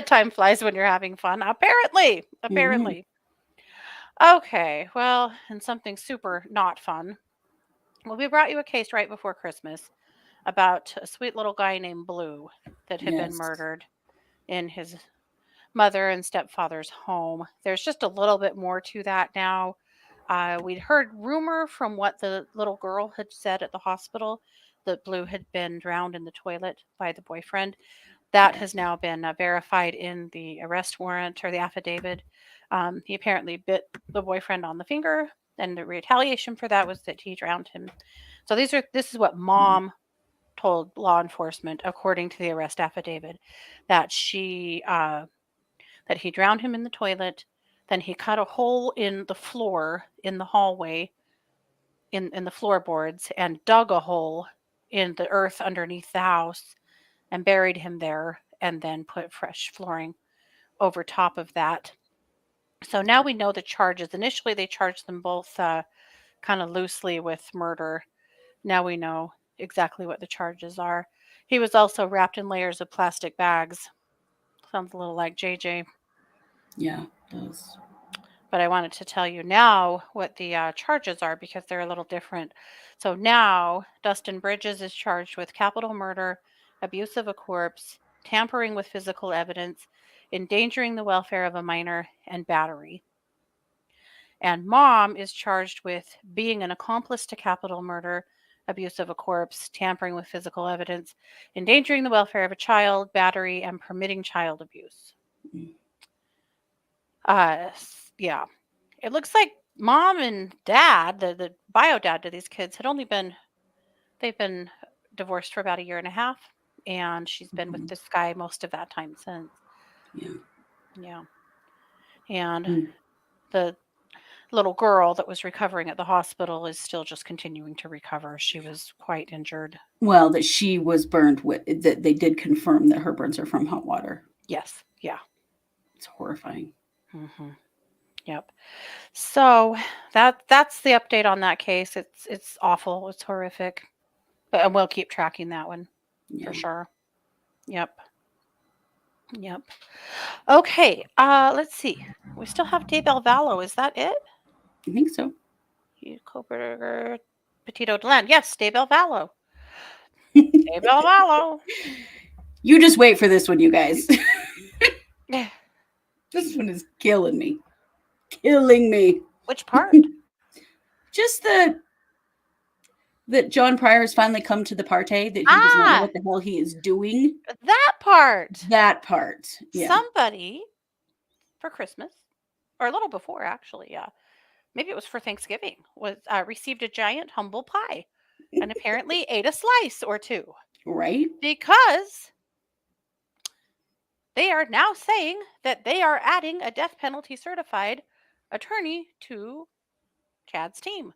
Time flies when you're having fun. Apparently. Okay. Well, and something super not fun. Well, we brought you a case right before Christmas about a sweet little guy named Blue that had been murdered in his mother and stepfather's home. There's just a little bit more to that now. We'd heard rumor from what the little girl had said at the hospital that Blue had been drowned in the toilet by the boyfriend. That Yeah. has now been verified in the arrest warrant or the affidavit. He apparently bit the boyfriend on the finger, and the retaliation for that was that he drowned him. So this is what Mom told law enforcement, according to the arrest affidavit, that that he drowned him in the toilet. Then he cut a hole in the floor in the hallway, in the floorboards, and dug a hole in the earth underneath the house and buried him there, and then put fresh flooring over top of that. So now we know the charges. Initially, they charged them both kind of loosely with murder. Now we know exactly what the charges are. He was also wrapped in layers of plastic bags. Sounds a little like JJ. Yeah, it does. But I wanted to tell you now what the charges are, because they're a little different. So now Dustin Bridges is charged with capital murder, abuse of a corpse, tampering with physical evidence, endangering the welfare of a minor, and battery. And Mom is charged with being an accomplice to capital murder, abuse of a corpse, tampering with physical evidence, endangering the welfare of a child, battery, and permitting child abuse. Yeah. It looks like Mom and Dad, the bio dad to these kids, they've been divorced for about a year and a half, and she's been with this guy most of that time since. Yeah. Yeah. And the little girl that was recovering at the hospital is still just continuing to recover. She was quite injured. Well, that she was burned with, that they did confirm that her burns are from hot water. Yes. Yeah. It's horrifying. Yep. So that's the update on that case. It's awful. It's horrific. But we'll keep tracking that one for sure. Yep. Okay. Let's see. We still have Daybell Vallow. Is that it? I think so. Kohberger, Petito, Deland. Yes, Daybell Vallow. Daybell Vallow. You just wait for this one, you guys. This one is killing me. Killing me. Which part? Just that John Pryor has finally come to the party, that he does not know what the hell he is doing. That part. Yeah. Somebody for Christmas, or a little before, actually, yeah. Maybe it was for Thanksgiving, was received a giant humble pie and apparently ate a slice or two. Right. Because they are now saying that they are adding a death penalty certified attorney to Chad's team.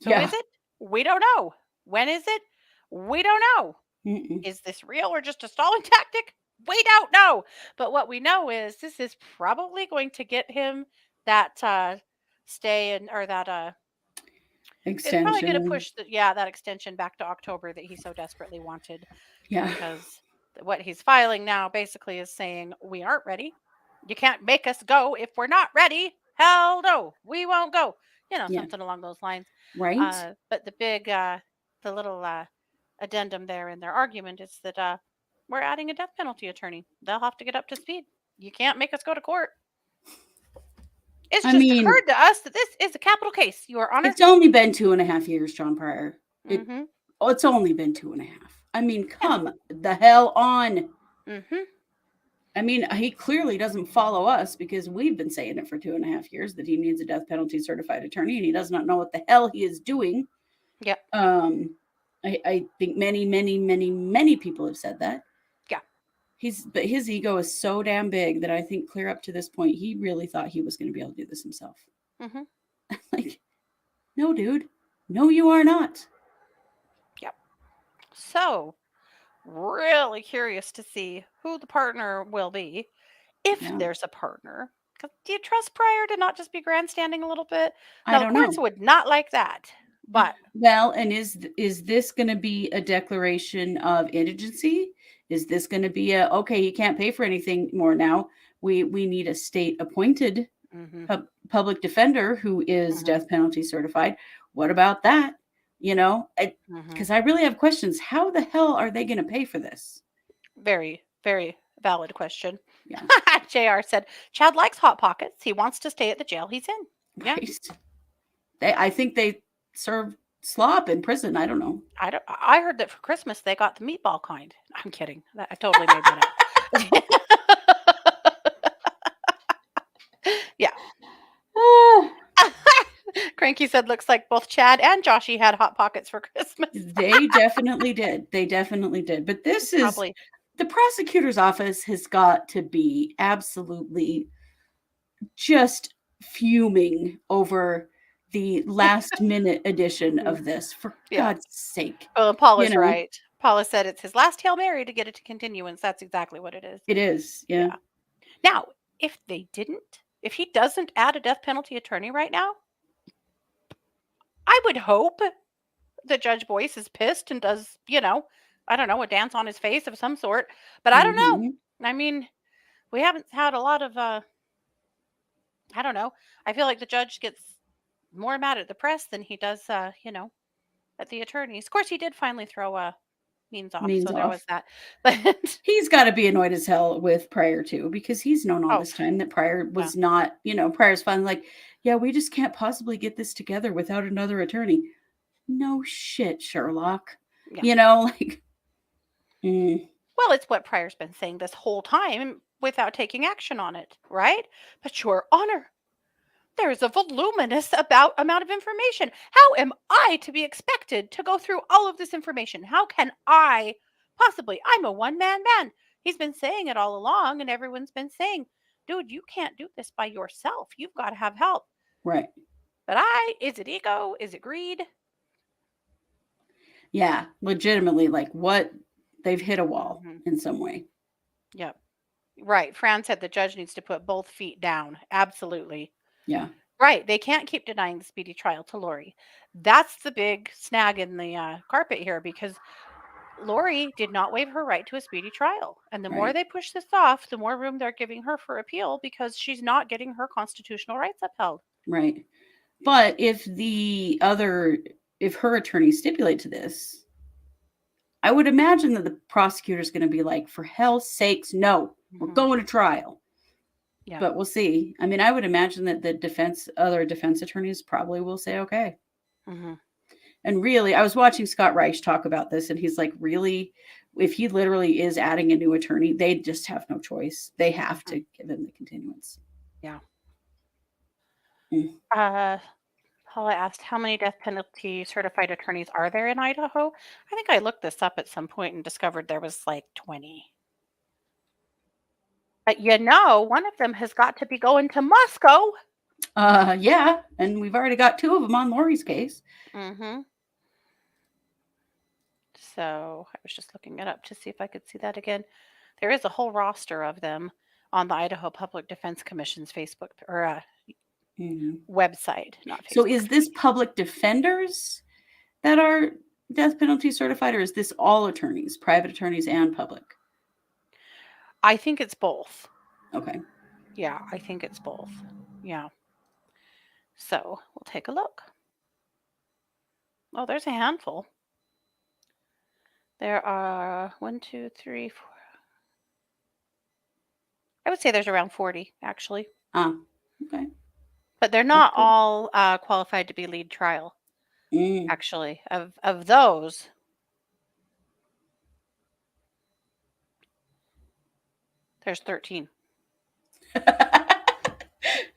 Who is it? We don't know. When is it? We don't know. Is this real or just a stalling tactic? We don't know. But what we know is this is probably going to get him that stay or that extension. It's probably going to push that extension back to October that he so desperately wanted. Yeah. Because what he's filing now basically is saying, we aren't ready. You can't make us go if we're not ready. Hell no, we won't go. Something along those lines. Right. But the little addendum there in their argument is that we're adding a death penalty attorney. They'll have to get up to speed. You can't make us go to court. It's occurred to us that this is a capital case, Your Honor. It's only been 2.5 years, John Pryor. It's only been 2.5. I mean, come the hell on. I mean, he clearly doesn't follow us, because we've been saying it for 2.5 years that he needs a death penalty certified attorney, and he does not know what the hell he is doing. Yep. I think many, many, many, many people have said that. Yeah. But his ego is so damn big that I think clear up to this point, he really thought he was going to be able to do this himself. Like, no, dude. No, you are not. Yep. So, really curious to see who the partner will be, if there's a partner. Because do you trust Pryor to not just be grandstanding a little bit? I don't know. Courts would not like that. But and is this going to be a declaration of indigency? Is this going to be okay, you can't pay for anything more now? We need a state appointed public defender who is death penalty certified. What about that? Because I really have questions. How the hell are they going to pay for this? Very, very valid question. Yeah. JR said, Chad likes Hot Pockets. He wants to stay at the jail he's in. Yeah. Right. I think they serve slop in prison. I don't know. I heard that for Christmas they got the meatball kind. I'm kidding. I totally made that up. Yeah. Cranky said, looks like both Chad and Joshy had Hot Pockets for Christmas. They definitely did. They definitely did. But this is Probably. the prosecutor's office has got to be absolutely just fuming over the last minute edition of this, for God's sake. Well, Paula's right. Paula said it's his last Hail Mary to get it to continuance. That's exactly what it is. It is, yeah. Now, if he doesn't add a death penalty attorney right now, I would hope that Judge Boyce is pissed and does, I don't know, a dance on his face of some sort. But I don't know. I mean, we haven't had a lot of, I don't know. I feel like the judge gets more mad at the press than he does, at the attorneys. Of course, he did finally throw Means off, so there was that. But he's got to be annoyed as hell with Pryor too, because he's known all this time that Pryor was not, Pryor's finally like, yeah, we just can't possibly get this together without another attorney. No shit, Sherlock. Well, it's what Pryor's been saying this whole time without taking action on it, right? But Your Honor, there is a voluminous amount of information. How am I to be expected to go through all of this information? How can I possibly? I'm a one-man band. He's been saying it all along, and everyone's been saying, dude, you can't do this by yourself. You've got to have help. Right. But is it ego? Is it greed? Yeah, legitimately, like what? They've hit a wall in some way. Yep. Right. Fran said the judge needs to put both feet down. Absolutely. Yeah. Right. They can't keep denying the speedy trial to Lori. That's the big snag in the carpet here, because Lori did not waive her right to a speedy trial. And the more they push this off, the more room they're giving her for appeal, because she's not getting her constitutional rights upheld. Right. But if her attorneys stipulate to this, I would imagine that the prosecutor's going to be like, for hell's sakes, no, we're going to trial. Yeah. But we'll see. I mean, I would imagine that the other defense attorneys probably will say, okay. And really, I was watching Scott Reich talk about this, and he's like, really, if he literally is adding a new attorney, they just have no choice. They have to give him the continuance. Yeah. Paula asked, how many death penalty certified attorneys are there in Idaho? I think I looked this up at some point and discovered there was like 20. But one of them has got to be going to Moscow. Yeah, and we've already got 2 of them on Lori's case. So I was just looking it up to see if I could see that again. There is a whole roster of them on the Idaho Public Defense Commission's Facebook or website. Not Facebook. So is this public defenders that are death penalty certified, or is this all attorneys, private attorneys and public? I think it's both. Okay. Yeah, I think it's both. Yeah. So we'll take a look. Oh, there's a handful. There are 1, 2, 3, 4. I would say there's around 40, actually. Okay. But they're not all qualified to be lead trial. Actually, of those, there's 13.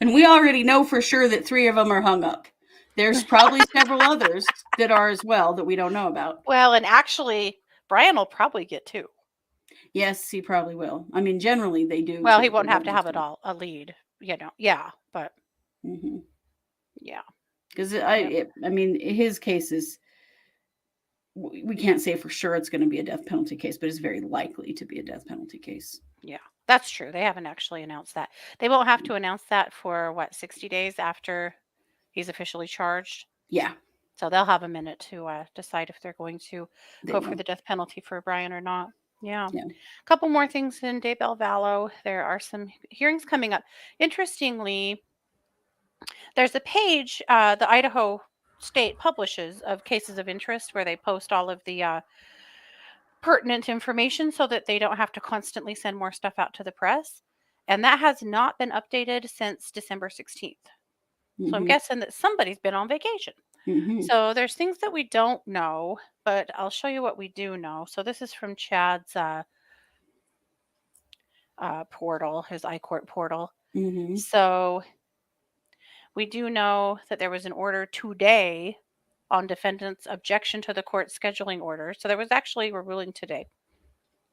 And we already know for sure that 3 of them are hung up. There's probably several others that are as well that we don't know about. Well, and actually, Brian will probably get 2. Yes, he probably will. I mean, generally they do. Well, he won't have to have it all a lead, Yeah, but yeah, because I mean, his case is. We can't say for sure it's going to be a death penalty case, but it's very likely to be a death penalty case. Yeah, that's true. They haven't actually announced that. They won't have to announce that for 60 days after he's officially charged. Yeah. So they'll have a minute to decide if they're going to go for the death penalty for Brian or not. Yeah. A couple more things in Daybell Vallow. There are some hearings coming up. Interestingly, there's a page the Idaho State publishes of cases of interest where they post all of the pertinent information so that they don't have to constantly send more stuff out to the press. And that has not been updated since December 16th. So I'm guessing that somebody's been on vacation. So there's things that we don't know, but I'll show you what we do know. So this is from Chad's portal, his iCourt portal. So we do know that there was an order today on defendant's objection to the court scheduling order. So there was actually a ruling today,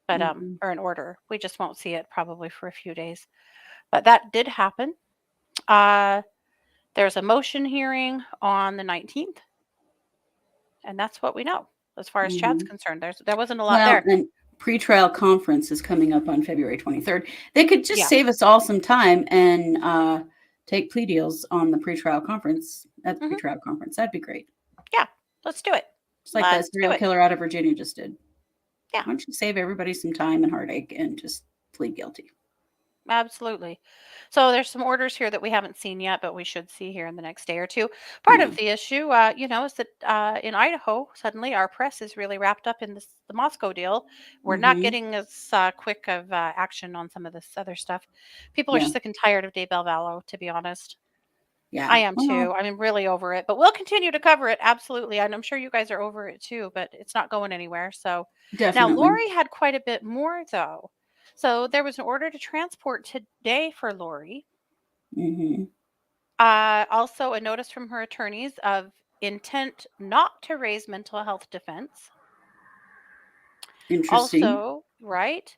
but or an order. We just won't see it probably for a few days. But that did happen. There's a motion hearing on the 19th, and that's what we know as far as Chad's concerned. There wasn't a lot there. And pretrial conference is coming up on February 23rd. They could just save us all some time and take plea deals on the pretrial conference at the pretrial conference. That'd be great. Yeah, let's do it. Just like that serial killer out of Virginia just did. Yeah. Why don't you save everybody some time and heartache and just plead guilty? Absolutely. So there's some orders here that we haven't seen yet, but we should see here in the next day or two. Part of the issue, is that in Idaho, suddenly our press is really wrapped up in the Moscow deal. We're not getting as quick of action on some of this other stuff. People are sick and tired of Daybell Vallow, to be honest. Yeah, I am too. I'm really over it, but we'll continue to cover it. Absolutely. And I'm sure you guys are over it too, but it's not going anywhere. So definitely. Now Lori had quite a bit more though. So there was an order to transport today for Lori. Also a notice from her attorneys of intent not to raise mental health defense. Interesting. Also, right?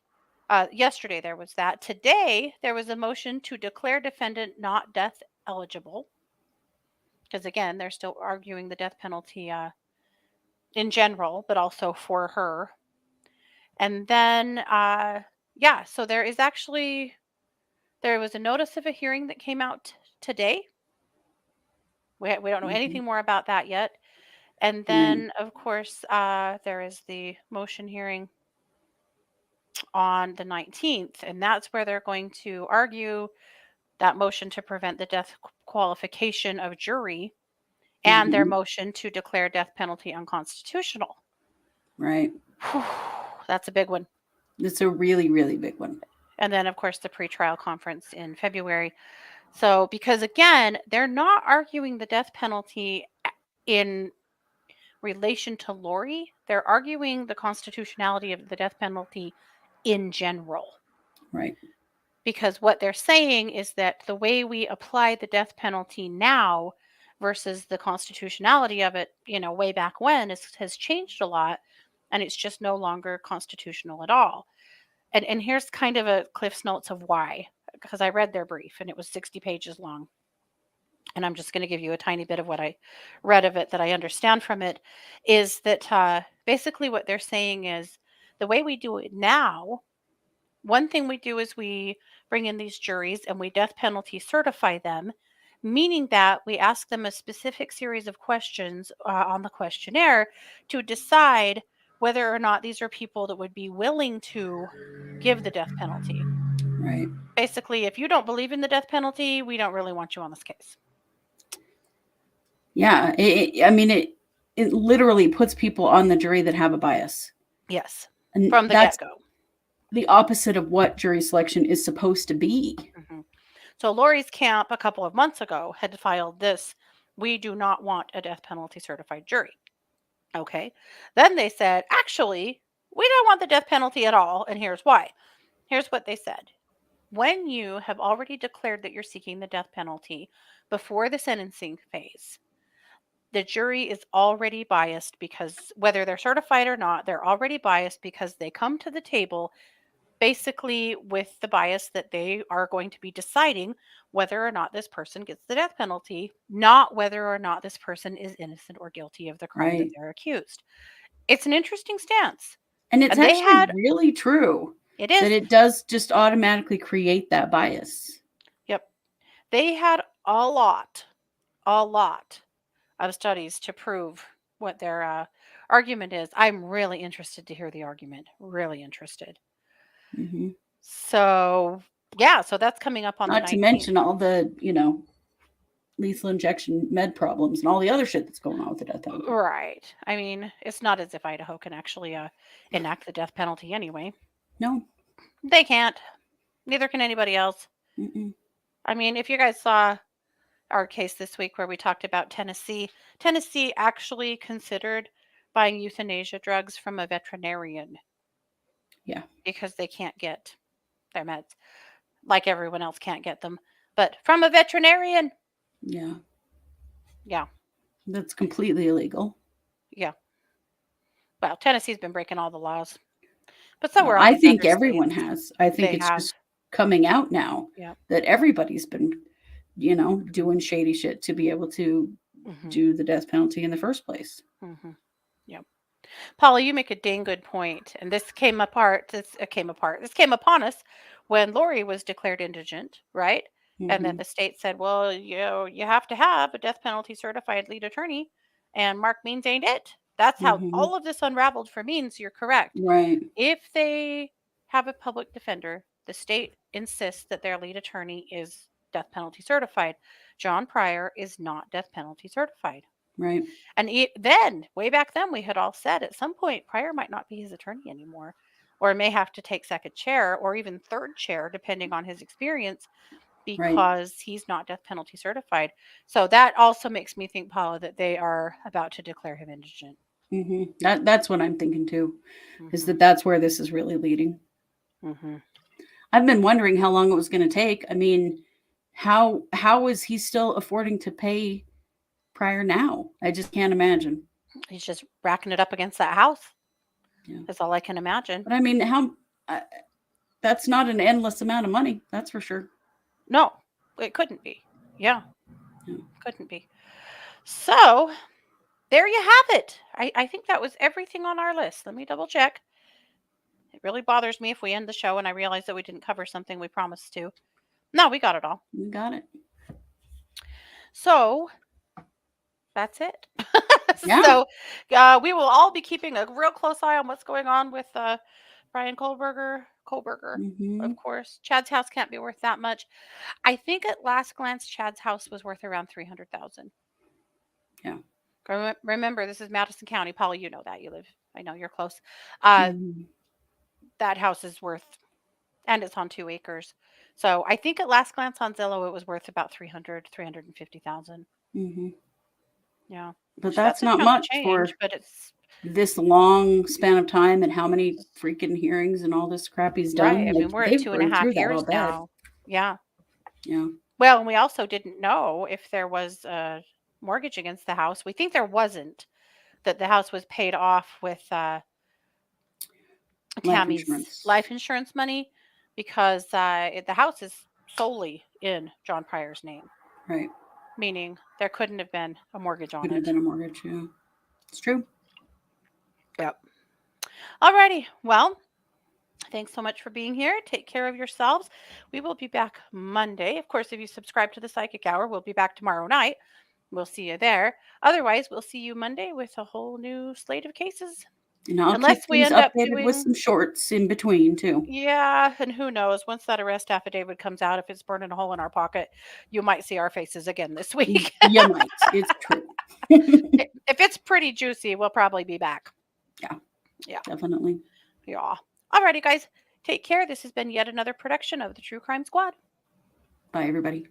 Yesterday there was that. Today there was a motion to declare defendant not death eligible. Because again, they're still arguing the death penalty in general, but also for her. And then, so there was a notice of a hearing that came out today. We don't know anything more about that yet. And then, of course, there is the motion hearing on the 19th, and that's where they're going to argue that motion to prevent the death qualification of jury and their motion to declare death penalty unconstitutional. Right. That's a big one. It's a really, really big one. And then, of course, the pretrial conference in February. So, because again, they're not arguing the death penalty in relation to Lori. They're arguing the constitutionality of the death penalty in general. Right. Because what they're saying is that the way we apply the death penalty now versus the constitutionality of it, way back when has changed a lot, and it's just no longer constitutional at all. And here's kind of a Cliff's Notes of why, because I read their brief and it was 60 pages long. And I'm just going to give you a tiny bit of what I read of it that I understand from it, is that basically what they're saying is the way we do it now, one thing we do is we bring in these juries and we death penalty certify them, meaning that we ask them a specific series of questions on the questionnaire to decide whether or not these are people that would be willing to give the death penalty. Right. Basically, if you don't believe in the death penalty, we don't really want you on this case. Yeah. It literally puts people on the jury that have a bias. Yes. And from the get-go. The opposite of what jury selection is supposed to be. So Lori's camp a couple of months ago had filed this: we do not want a death penalty certified jury. Okay. Then they said, actually, we don't want the death penalty at all. And here's why. Here's what they said. When you have already declared that you're seeking the death penalty before the sentencing phase, the jury is already biased because whether they're certified or not, they're already biased because they come to the table basically with the bias that they are going to be deciding whether or not this person gets the death penalty, not whether or not this person is innocent or guilty of the crime that they're accused. It's an interesting stance. And it's actually really true. It is. That it does just automatically create that bias. Yep. They had a lot of studies to prove what their argument is. I'm really interested to hear the argument. Really interested. So, so that's coming up on the 19th. Not to mention all the, lethal injection med problems and all the other shit that's going on with the death penalty. Right. I mean, it's not as if Idaho can actually enact the death penalty anyway. No. They can't. Neither can anybody else. I mean, if you guys saw our case this week where we talked about Tennessee. Tennessee actually considered buying euthanasia drugs from a veterinarian. Yeah. Because they can't get their meds, like everyone else can't get them, but from a veterinarian. Yeah. Yeah. That's completely illegal. Yeah. Well, Tennessee's been breaking all the laws, but so were all I these think other everyone states. has. I think They it's have. just coming out now Yeah. that everybody's been, doing shady shit to be able to do the death penalty in the first place. Yep. Paula, you make a dang good point. And this came apart. This came upon us when Lori was declared indigent, right? And then the state said, well, you have to have a death penalty certified lead attorney. And Mark Means ain't it. That's how all of this unraveled for Means. You're correct. Right. If they have a public defender, the state insists that their lead attorney is death penalty certified. John Pryor is not death penalty certified. Right. And then, way back then, we had all said at some point Pryor might not be his attorney anymore, or may have to take second chair or even third chair, depending on his experience, because he's not death penalty certified. So that also makes me think, Paula, that they are about to declare him indigent. That's what I'm thinking too, is that's where this is really leading. I've been wondering how long it was going to take. I mean, how is he still affording to pay Pryor now? I just can't imagine. He's just racking it up against that house. Yeah. That's all I can imagine. But I mean, that's not an endless amount of money. That's for sure. No, it couldn't be. Yeah. Couldn't be. So there you have it. I think that was everything on our list. Let me double check. It really bothers me if we end the show and I realize that we didn't cover something we promised to. No, we got it all. We got it. So that's it. Yeah. So we will all be keeping a real close eye on what's going on with Brian Kohberger, of course. Chad's house can't be worth that much. I think at last glance, Chad's house was worth around $300,000. Yeah. Remember, this is Madison County. Paula, you know that. You live, I know you're close. That house is worth, and it's on 2 acres. So I think at last glance on Zillow, it was worth about $350,000. Yeah. But that's not much for but it's this long span of time and how many freaking hearings and all this crap he's done. Right. I mean, we're at 2.5 years now. Yeah. Yeah. Well, and we also didn't know if there was a mortgage against the house. We think there wasn't, that the house was paid off with Tammy's life insurance money, because the house is solely in John Pryor's name. Right. Meaning there couldn't have been a mortgage on it. Couldn't have been a mortgage, yeah. It's true. Yep. Alrighty. Well, thanks so much for being here. Take care of yourselves. We will be back Monday. Of course, if you subscribe to the Psychic Hour, we'll be back tomorrow night. We'll see you there. Otherwise, we'll see you Monday with a whole new slate of cases. And unless we end up updated with some shorts in between too. Yeah, and who knows? Once that arrest affidavit comes out, if it's burning a hole in our pocket, you might see our faces again this week. You might. It's true. If it's pretty juicy, we'll probably be back. Yeah. Definitely. Yeah. Alrighty, guys. Take care. This has been yet another production of the True Crime Squad. Bye, everybody.